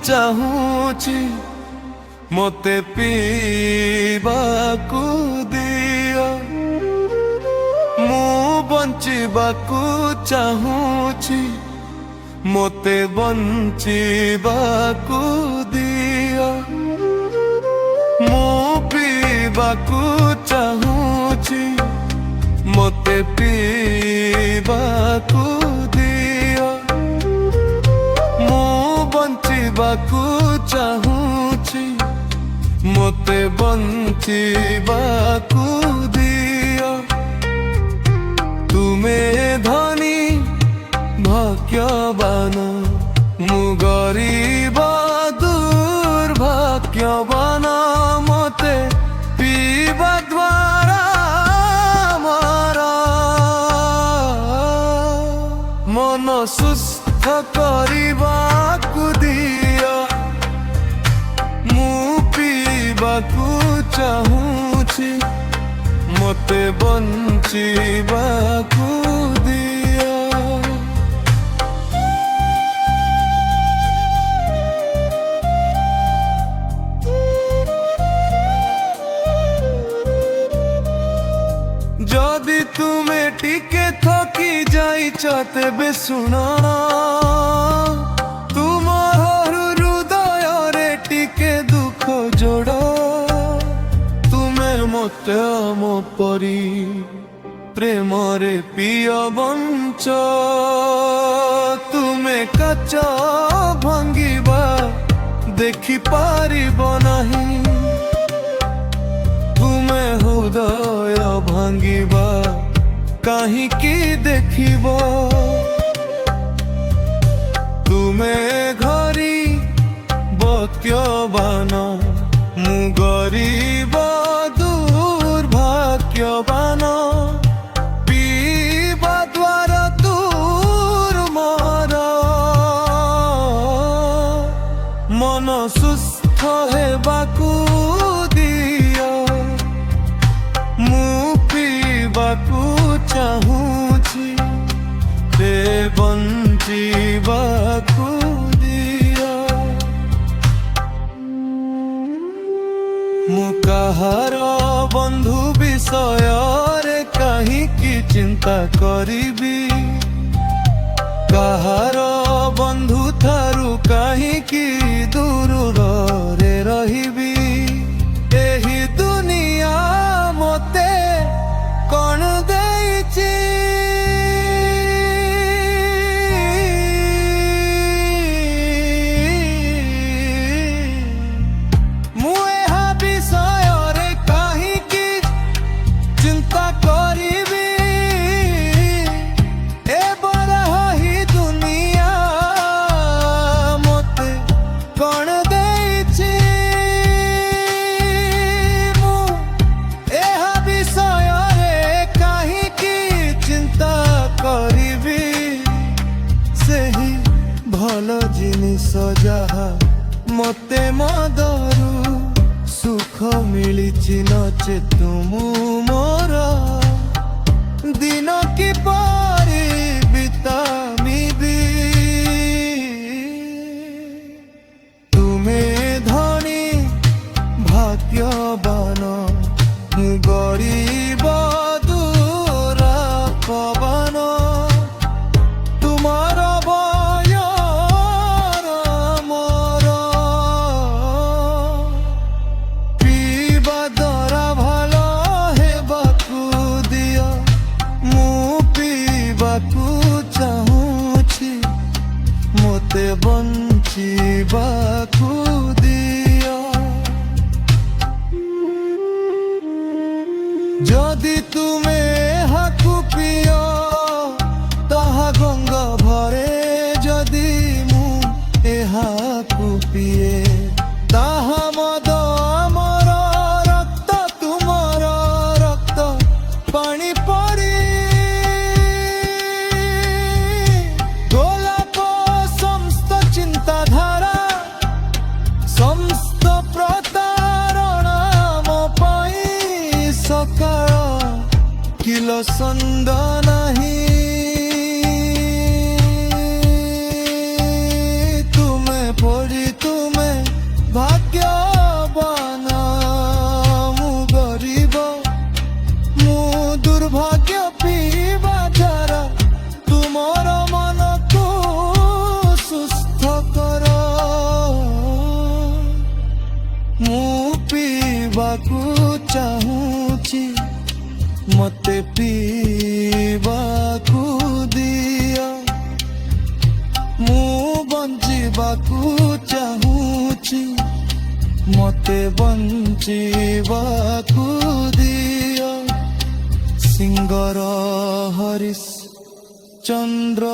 ଚାହୁଁଛି ମୋତେ ପିଇବାକୁ ଦିଅ। ମୁଁ ବଞ୍ଚିବାକୁ ଚାହୁଁଛି ମୋତେ ବଞ୍ଚିବାକୁ ଦିଅ। ମୁଁ ପିଇବାକୁ ଚାହୁଁଛି ମୋତେ ପିଇବାକୁ ଦିଅ। ମୁଁ ବଞ୍ଚିବାକୁ ଚାହୁଁଛି ମୋତେ ବଞ୍ଚିବାକୁ ଦିଅ। ତୁମେ ଧନୀ ଭାଗ୍ୟବାନ, ମୁଁ ଗରିବ ଦୁର୍ଭାଗ୍ୟବାନ। ମୋତେ ପିଇବା ଦ୍ୱାରା ମୋର ମନ ସୁସ୍ଥ କରିବାକୁ ଦିଅ। ମୁଁ ପିଇବାକୁ ଚାହୁଁଛି ମୋତେ ବଞ୍ଚିବାକୁ ଦିଅ। ଯଦି ତୁମେ ଟିକେ ଥକି ଯାଇଛ ତେବେ ଶୁଣ, ତୁମର ହୃଦୟରେ ଟିକେ ଦୁଃଖ ଯୋଡ଼। ତୁମେ ମୋତେ ଆମ ପରି ପ୍ରେମରେ ପିଅ ବଞ୍ଚ। ତୁମେ କାଚ ଭାଙ୍ଗିବା ଦେଖିପାରିବ ନାହିଁ, ତୁମେ ହୃଦୟ ଭାଙ୍ଗିବା କାହିଁକି ଦେଖିବ? ତୁମେ ଗରିବବାନ, ମୁଁ ଗରିବ ଦୁର୍ଭାଗ୍ୟବାନ। ପିଇବା ଦ୍ୱାରା ତୁର ମୋର ମନ ସୁସ୍ଥ ହେବାକୁ ଦିଅ। ମୁଁ ପିଇବାକୁ ଚାହୁଁଛି ସେ ବଞ୍ଚିବାକୁ ଦିଅ। ମୁଁ କାହାର ବନ୍ଧୁ ବିଷୟରେ କାହିଁକି ଚିନ୍ତା କରିବି? କାହାର ବନ୍ଧୁ ଠାରୁ କାହିଁକି ଦୂରରେ ରହିବି? ଏହି ଦୁନିଆ ମୋତେ କ'ଣ ଦେଇଛି? ମୁଁ ଏହା ବିଷୟରେ କାହିଁକି ଚିନ୍ତା କରିବି? ଏ ବରହି ଦୁନିଆ ମୋତେ କ'ଣ ଦେଇଛି? ମୁଁ ଏହା ବିଷୟରେ କାହିଁକି ଚିନ୍ତା କରିବି? ସେହି ଭଲ ଜିନିଷ ଯାହା ମୋତେ ମଦରୁ ସୁଖ ମିଳିଛି, ନଚେତ୍ ମୁଁ ମୋର ଦିନ କିପରି ବିତାମିବି? ତୁମେ ଧନୀ ଭାଗ୍ୟବାନ, ମୁଁ ଗରିବ ଦୁର୍ଭାଗ୍ୟବାନ। ତୁମର ଭୟର ମୋର ପିଇବା ଦ୍ୱାରା ଭଲ ହେବାକୁ ଦିଅ। ମୁଁ ପିଇବାକୁ ଚାହୁଁଛି ମୋତେ ବଞ୍ଚିବାକୁ ଦିଅ। ଯଦି ତୁମେ ଏହାକୁ ପିଅ ତାହା ଗଙ୍ଗା ଭରେ। ଯଦି ମୁଁ ଏହାକୁ ପିଏ ତାହା ମଦ ଆମର ରକ୍ତ ତୁମର ରକ୍ତ ପାଣି ପରି। ଗୋଲାପ ସମସ୍ତ ଚିନ୍ତାଧାରା ସମସ୍ତ ପ୍ରତାରଣା ମୋ ପାଇଁ ସକାଳ କିଲ ସନ୍ଦ ନାହିଁ। ତୁମେ ପରି ମୁଁ ପିଇବାକୁ ଚାହୁଁଛି ମତେ ପିଇବାକୁ ଦିଅ ମୁଁ ବଞ୍ଚିବାକୁ ଚାହୁଁଛି ମତେ ବଞ୍ଚିବାକୁ ଦିଅ ସିଙ୍ଗର ହରିଶ ଚନ୍ଦ୍ର